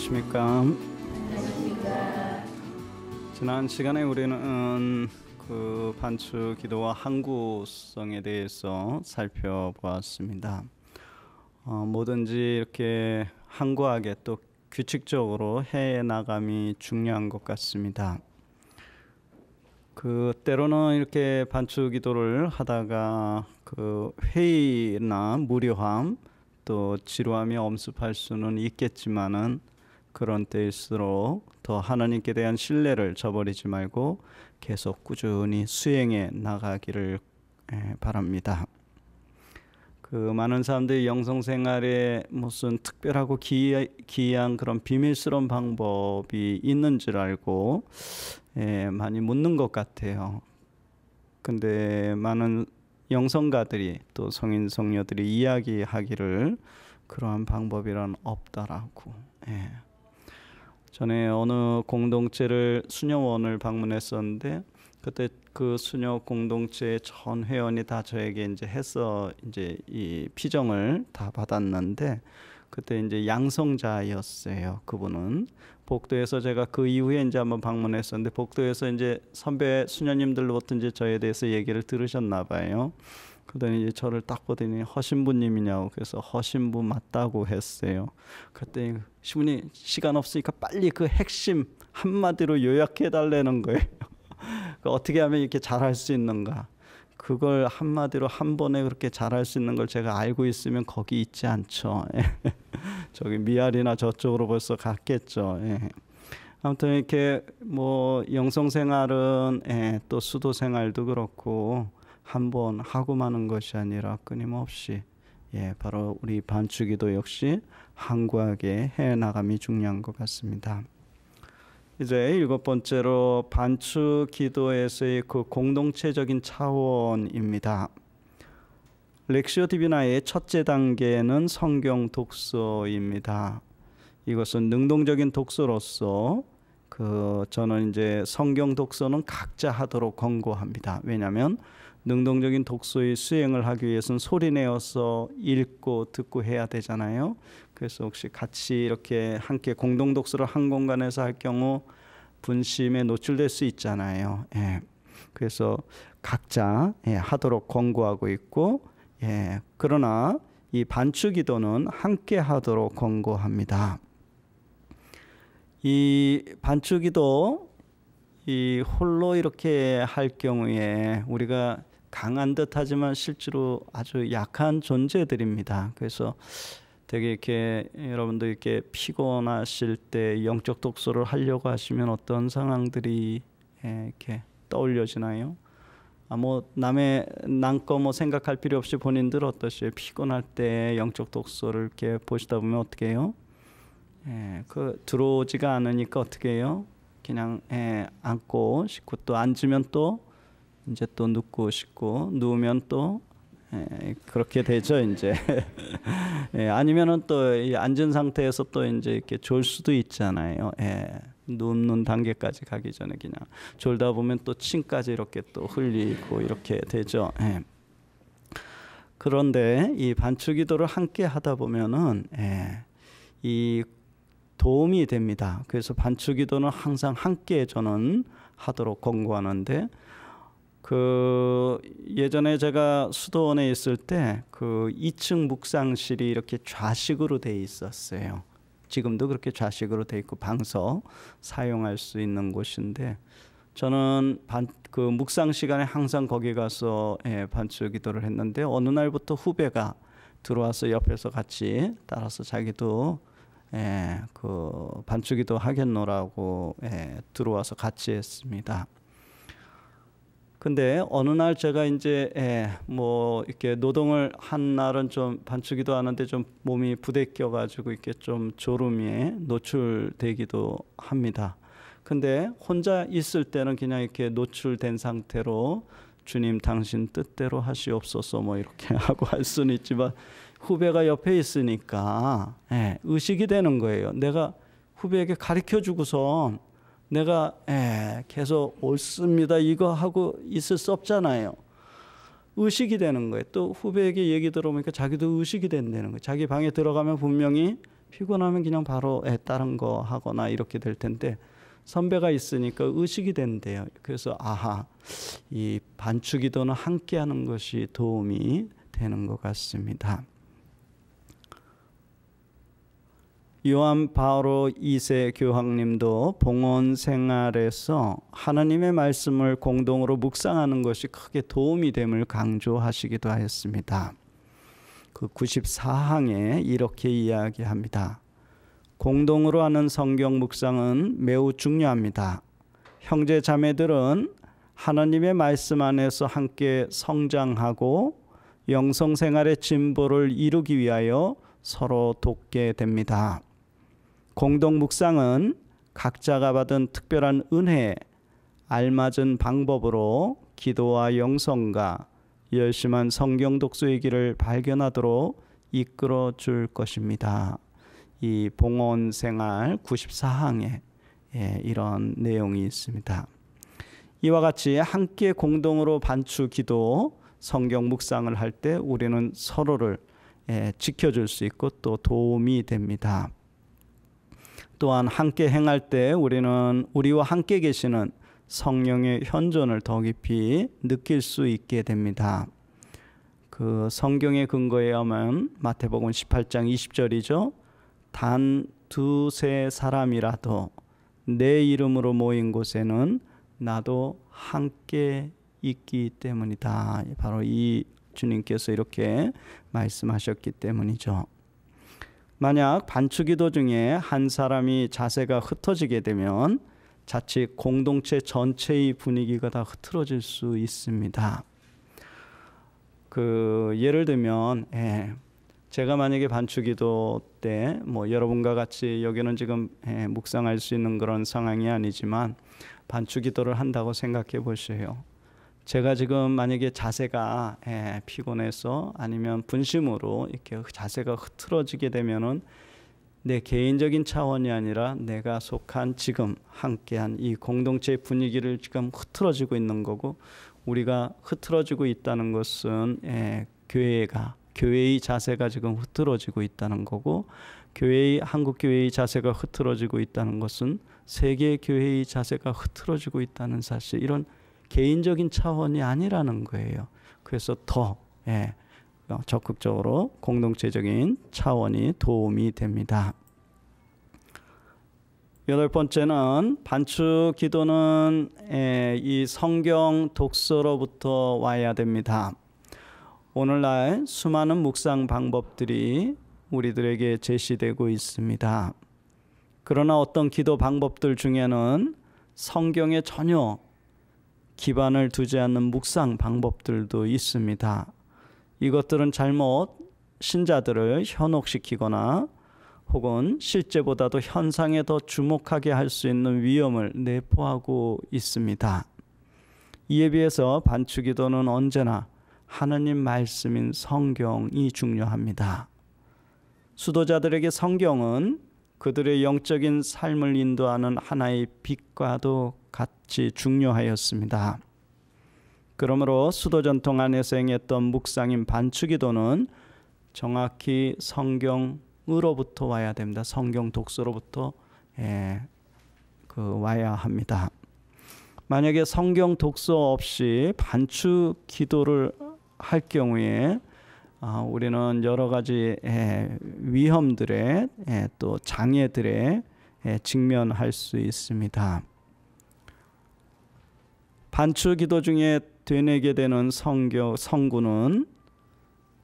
안녕하십니까. 지난 시간에 우리는 그 반추 기도와 항구성에 대해서 살펴보았습니다. 뭐든지 이렇게 항구하게 또 규칙적으로 해 나감이 중요한 것 같습니다. 그 때로는 이렇게 반추 기도를 하다가 그 회의나 무료함 또 지루함이 엄습할 수는 있겠지만은 그런 때일수록 더 하나님께 대한 신뢰를 저버리지 말고 계속 꾸준히 수행해 나가기를 바랍니다. 그 많은 사람들이 영성생활에 무슨 특별하고 기이한 그런 비밀스러운 방법이 있는 줄 알고 많이 묻는 것 같아요. 근데 많은 영성가들이 또 성인 성녀들이 이야기하기를 그러한 방법이란 없다라고. 전에 어느 공동체를 수녀원을 방문했었는데 그때 그 수녀 공동체의 전 회원이 다 저에게 이제 해서 이제 이 피정을 다 받았는데 그때 이제 양성자였어요. 그분은 복도에서 제가 그 이후에 이제 한번 방문했었는데 복도에서 이제 선배 수녀님들로부터 이제 저에 대해서 얘기를 들으셨나 봐요. 그러더니 이제 저를 딱 보더니 허신부님이냐고 그래서 허신부 맞다고 했어요. 그랬더니 시부님 시간 없으니까 빨리 그 핵심 한마디로 요약해 달라는 거예요. 어떻게 하면 이렇게 잘할 수 있는가? 그걸 한마디로 한 번에 그렇게 잘할 수 있는 걸 제가 알고 있으면 거기 있지 않죠. 저기 미알이나 저쪽으로 벌써 갔겠죠. 아무튼 이렇게 뭐 영성생활은 또 수도생활도 그렇고 한 번 하고 마는 것이 아니라 끊임없이 바로 우리 반추기도 역시 항구하게 해나감이 중요한 것 같습니다. 이제 7번째로 반추 기도에서의 그 공동체적인 차원입니다. 렉시오 디비나의 첫째 단계는 성경 독서입니다. 이것은 능동적인 독서로서 저는 이제 성경 독서는 각자 하도록 권고합니다. 왜냐하면 능동적인 독서의 수행을 하기 위해서는 소리내어서 읽고 듣고 해야 되잖아요. 그래서 혹시 같이 이렇게 함께 공동 독서를 한 공간에서 할 경우 분심에 노출될 수 있잖아요. 그래서 각자 하도록 권고하고 있고, 그러나 이 반추 기도는 함께 하도록 권고합니다. 이 반추 기도 이 홀로 이렇게 할 경우에 우리가 강한 듯하지만 실제로 아주 약한 존재들입니다. 그래서 되게 이렇게 여러분들 이렇게 피곤하실 때 영적 독서를 하려고 하시면 어떤 상황들이 이렇게 떠올려지나요? 뭐 남의 거 뭐 생각할 필요 없이 본인들 어떠세요? 피곤할 때 영적 독서를 이렇게 보시다 보면 어떻게 해요? 그 들어오지가 않으니까 어떻게 해요? 그냥 앉고 싶고 또 앉으면 또 이제 또 눕고 싶고 누우면 또 그렇게 되죠 이제. 아니면은 또 이 앉은 상태에서 또 이제 이렇게 졸 수도 있잖아요. 눕는 단계까지 가기 전에 그냥 졸다 보면 또 침까지 이렇게 또 흘리고 이렇게 되죠. 그런데 이 반추 기도를 함께 하다 보면은 이 도움이 됩니다. 그래서 반추 기도는 항상 함께 저는 하도록 권고하는데 예전에 제가 수도원에 있을 때 그 2층 묵상실이 이렇게 좌식으로 돼 있었어요. 지금도 그렇게 좌식으로 돼 있고 방서 사용할 수 있는 곳인데 저는 그 묵상 시간에 항상 거기 가서 반추 기도를 했는데 어느 날부터 후배가 들어와서 옆에서 같이 따라서 자기도 그 반추 기도 하겠노라고 들어와서 같이 했습니다. 근데 어느 날 제가 이제 뭐 이렇게 노동을 한 날은 좀 반추 기도 하는데 좀 몸이 부대껴 가지고 이렇게 좀 졸음에 노출되기도 합니다. 근데 혼자 있을 때는 그냥 이렇게 노출된 상태로 주님 당신 뜻대로 하시옵소서 뭐 이렇게 하고 할 수는 있지만 후배가 옆에 있으니까 의식이 되는 거예요. 내가 후배에게 가르쳐 주고서 내가 계속 옳습니다 이거 하고 있을 수 없잖아요. 의식이 되는 거예요. 또 후배에게 얘기 들어보니까 자기도 의식이 된다는 거예요. 자기 방에 들어가면 분명히 피곤하면 그냥 바로 다른 거 하거나 이렇게 될 텐데 선배가 있으니까 의식이 된대요. 그래서 아하, 이 반추기도는 함께하는 것이 도움이 되는 것 같습니다. 요한 바오로 2세 교황님도 봉헌 생활에서 하나님의 말씀을 공동으로 묵상하는 것이 크게 도움이 됨을 강조하시기도 하였습니다. 그 94항에 이렇게 이야기합니다. 공동으로 하는 성경 묵상은 매우 중요합니다. 형제 자매들은 하나님의 말씀 안에서 함께 성장하고 영성 생활의 진보를 이루기 위하여 서로 돕게 됩니다. 공동 묵상은 각자가 받은 특별한 은혜에 알맞은 방법으로 기도와 영성과 열심한 성경 독서의 길을 발견하도록 이끌어 줄 것입니다. 이 봉헌 생활 94항에 이런 내용이 있습니다. 이와 같이 함께 공동으로 반추 기도, 성경 묵상을 할 때 우리는 서로를 지켜줄 수 있고 또 도움이 됩니다. 또한 함께 행할 때 우리는 우리와 함께 계시는 성령의 현존을 더 깊이 느낄 수 있게 됩니다. 그 성경의 근거에 의하면 마태복음 18장 20절이죠. 단 두세 사람이라도 내 이름으로 모인 곳에는 나도 함께 있기 때문이다. 바로 이 주님께서 이렇게 말씀하셨기 때문이죠. 만약 반추기도 중에 한 사람이 자세가 흩어지게 되면 자칫 공동체 전체의 분위기가 다 흐트러질 수 있습니다. 예를 들면 제가 만약에 반추기도 때 여러분과 같이 여기는 지금 묵상할 수 있는 그런 상황이 아니지만 반추기도를 한다고 생각해 보세요. 제가 지금 만약에 자세가 피곤해서 아니면 분심으로 이렇게 자세가 흐트러지게 되면은 내 개인적인 차원이 아니라 내가 속한 지금 함께한 이 공동체의 분위기를 지금 흐트러지고 있는 거고, 우리가 흐트러지고 있다는 것은 교회의 자세가 지금 흐트러지고 있다는 거고, 한국 교회의 자세가 흐트러지고 있다는 것은 세계 교회의 자세가 흐트러지고 있다는 사실, 이런 개인적인 차원이 아니라는 거예요. 그래서 더 적극적으로 공동체적인 차원이 도움이 됩니다. 8번째는 반추 기도는 이 성경 독서로부터 와야 됩니다. 오늘날 수많은 묵상 방법들이 우리들에게 제시되고 있습니다. 그러나 어떤 기도 방법들 중에는 성경에 전혀 기반을 두지 않는 묵상 방법들도 있습니다. 이것들은 잘못 신자들을 현혹시키거나 혹은 실제보다도 현상에 더 주목하게 할 수 있는 위험을 내포하고 있습니다. 이에 비해서 반추기도는 언제나 하나님 말씀인 성경이 중요합니다. 수도자들에게 성경은 그들의 영적인 삶을 인도하는 하나의 빛과도 같이 중요하였습니다. 그러므로 수도 전통 안에서 행했던 묵상인 반추기도는 정확히 성경으로부터 와야 됩니다. 성경 독서로부터 와야 합니다. 만약에 성경 독서 없이 반추기도를 할 경우에 우리는 여러 가지 위험들에 또 장애들에 직면할 수 있습니다. 반추기도 중에 되뇌게 되는 성구는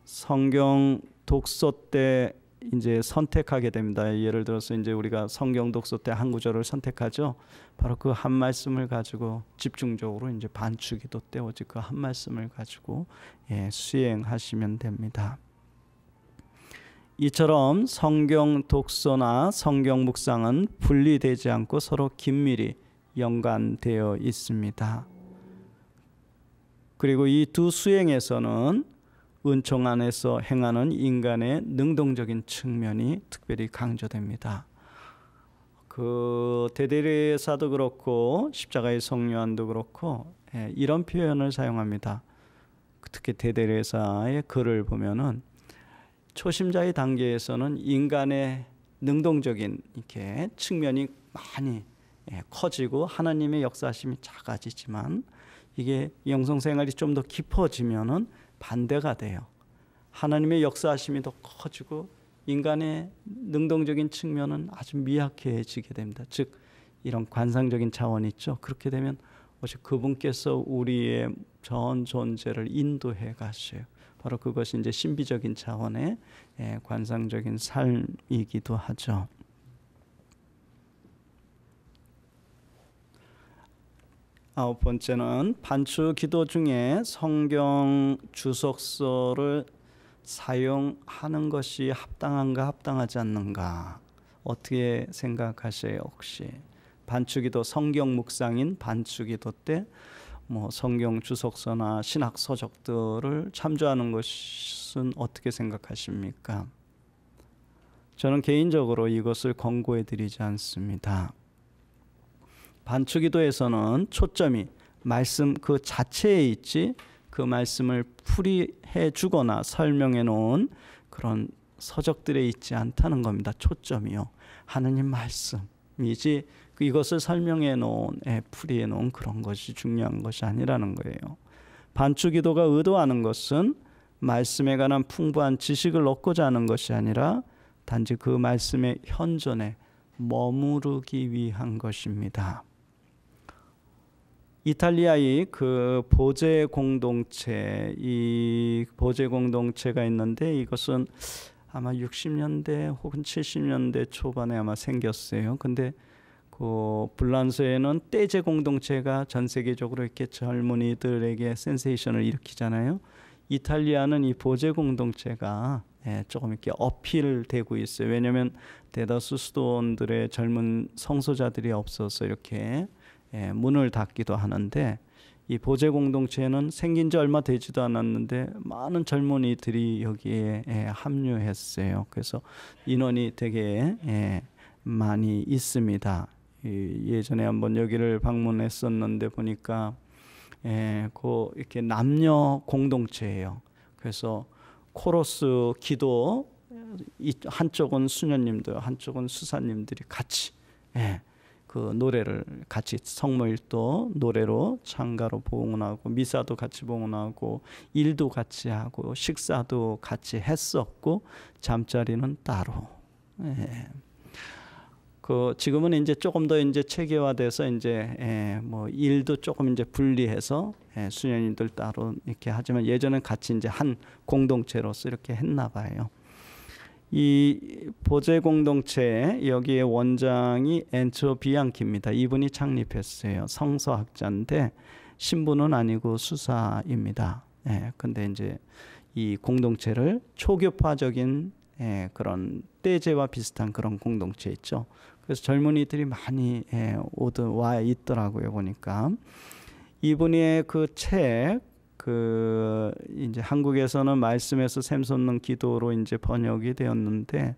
성경 독서 때 이제 선택하게 됩니다. 예를 들어서 이제 우리가 성경 독서 때 한 구절을 선택하죠. 바로 그 한 말씀을 가지고 집중적으로 이제 반추기도 때 오직 그 한 말씀을 가지고 수행하시면 됩니다. 이처럼 성경 독서나 성경 묵상은 분리되지 않고 서로 긴밀히 연관되어 있습니다. 그리고 이 두 수행에서는 은총 안에서 행하는 인간의 능동적인 측면이 특별히 강조됩니다. 그 대대리사도 그렇고 십자가의 성요한도 그렇고 이런 표현을 사용합니다. 특히 대대리사의 글을 보면은 초심자의 단계에서는 인간의 능동적인 이렇게 측면이 많이 커지고 하나님의 역사심이 작아지지만 이게 영성생활이 좀 더 깊어지면은 반대가 돼요. 하나님의 역사심이 더 커지고 인간의 능동적인 측면은 아주 미약해지게 됩니다. 즉 이런 관상적인 차원이 있죠. 그렇게 되면 오직 그분께서 우리의 전 존재를 인도해 가셔요. 바로 그것이 이제 신비적인 차원의 관상적인 삶이기도 하죠. 아홉 번째는 반추 기도 중에 성경 주석서를 사용하는 것이 합당한가 합당하지 않는가 어떻게 생각하세요? 혹시 반추기도 성경 묵상인 반추기도 때 뭐 성경 주석서나 신학 서적들을 참조하는 것은 어떻게 생각하십니까? 저는 개인적으로 이것을 권고해 드리지 않습니다. 반추기도에서는 초점이 말씀 그 자체에 있지 그 말씀을 풀이해 주거나 설명해 놓은 그런 서적들에 있지 않다는 겁니다. 초점이요. 하느님 말씀이지 이것을 설명해 놓은 풀이해 놓은 그런 것이 중요한 것이 아니라는 거예요. 반추기도가 의도하는 것은 말씀에 관한 풍부한 지식을 얻고자 하는 것이 아니라 단지 그 말씀의 현존에 머무르기 위한 것입니다. 이탈리아의 그 보제 공동체, 이 보제 공동체가 있는데 이것은 아마 60년대 혹은 70년대 초반에 아마 생겼어요. 근데 그 불란서에는 떼제 공동체가 전 세계적으로 이렇게 젊은이들에게 센세이션을 일으키잖아요. 이탈리아는 이 보제 공동체가 조금 이렇게 어필되고 있어요. 왜냐하면 대다수 수도원들의 젊은 성소자들이 없어서 이렇게 문을 닫기도 하는데 이 보제 공동체는 생긴 지 얼마 되지도 않았는데 많은 젊은이들이 여기에 합류했어요. 그래서 인원이 되게 많이 있습니다. 예전에 한번 여기를 방문했었는데 보니까 이렇게 남녀 공동체예요. 그래서 코러스 기도 한쪽은 수녀님들, 한쪽은 수사님들이 같이 그 노래를 같이 성모일도 노래로 창가로 봉헌하고 미사도 같이 봉헌하고 일도 같이 하고 식사도 같이 했었고 잠자리는 따로. 그 지금은 이제 조금 더 이제 체계화돼서 이제 뭐 일도 조금 이제 분리해서 수녀님들 따로 이렇게 하지만 예전엔 같이 이제 한 공동체로서 이렇게 했나 봐요. 이 보제 공동체 여기에 원장이 엔초 비앙키입니다. 이분이 창립했어요. 성서학자인데 신부는 아니고 수사입니다. 근데 이제 이 공동체를 초교파적인 그런 떼제와 비슷한 그런 공동체 있죠. 그래서 젊은이들이 많이 와 있더라고요. 보니까 이분의 그 책 그 이제 한국에서는 말씀에서 샘솟는 기도로 이제 번역이 되었는데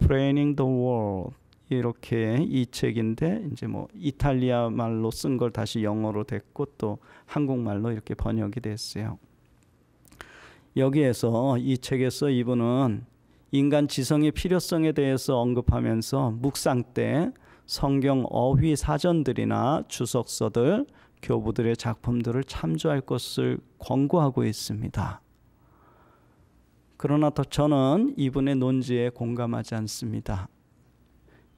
Praying the World 이렇게 이 책인데 이제 뭐 이탈리아 말로 쓴 걸 다시 영어로 됐고 또 한국말로 이렇게 번역이 됐어요. 여기에서 이 책에서 이분은 인간 지성의 필요성에 대해서 언급하면서 묵상 때 성경 어휘 사전들이나 주석서들, 교부들의 작품들을 참조할 것을 권고하고 있습니다. 그러나 저는 이분의 논지에 공감하지 않습니다.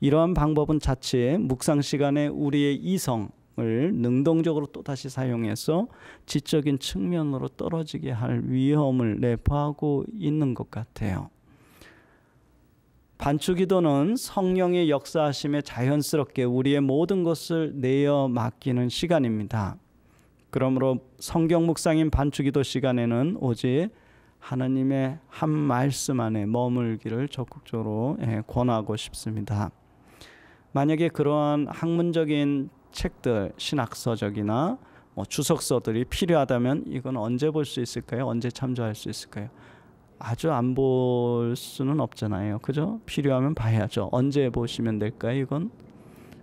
이러한 방법은 자칫 묵상 시간에 우리의 이성을 능동적으로 또다시 사용해서 지적인 측면으로 떨어지게 할 위험을 내포하고 있는 것 같아요. 반추기도는 성령의 역사하심에 자연스럽게 우리의 모든 것을 내어 맡기는 시간입니다. 그러므로 성경 묵상인 반추기도 시간에는 오직 하나님의 한 말씀 안에 머물기를 적극적으로 권하고 싶습니다. 만약에 그러한 학문적인 책들, 신학서적이나 주석서들이 필요하다면 이건 언제 볼 수 있을까요? 언제 참조할 수 있을까요? 아주 안 볼 수는 없잖아요. 그죠? 필요하면 봐야죠. 언제 보시면 될까요? 이건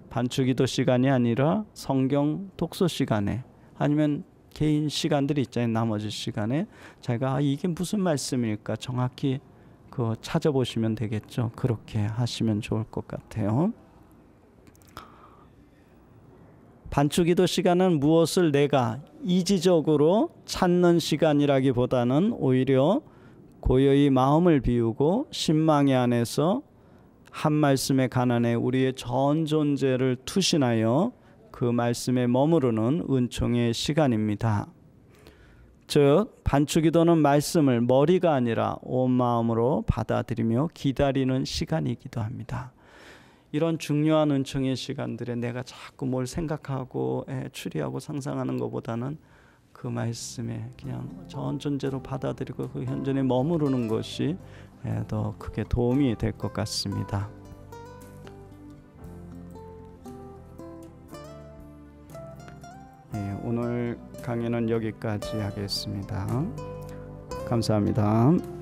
반추기도 시간이 아니라 성경 독서 시간에 아니면 개인 시간들이 있잖아요. 나머지 시간에 제가 이게 무슨 말씀일까 정확히 그 찾아보시면 되겠죠. 그렇게 하시면 좋을 것 같아요. 반주기도 시간은 무엇을 내가 이지적으로 찾는 시간이라기보다는 오히려 고요히 마음을 비우고 신망의 안에서 한 말씀에 간한해 우리의 전 존재를 투신하여 그 말씀에 머무르는 은총의 시간입니다. 즉 반주기도는 말씀을 머리가 아니라 온 마음으로 받아들이며 기다리는 시간이기도 합니다. 이런 중요한 은총의 시간들에 내가 자꾸 뭘 생각하고 추리하고 상상하는 것보다는 그 말씀에 그냥 전 존재로 받아들이고 그 현존에 머무르는 것이 더 크게 도움이 될 것 같습니다. 오늘 강의는 여기까지 하겠습니다. 감사합니다.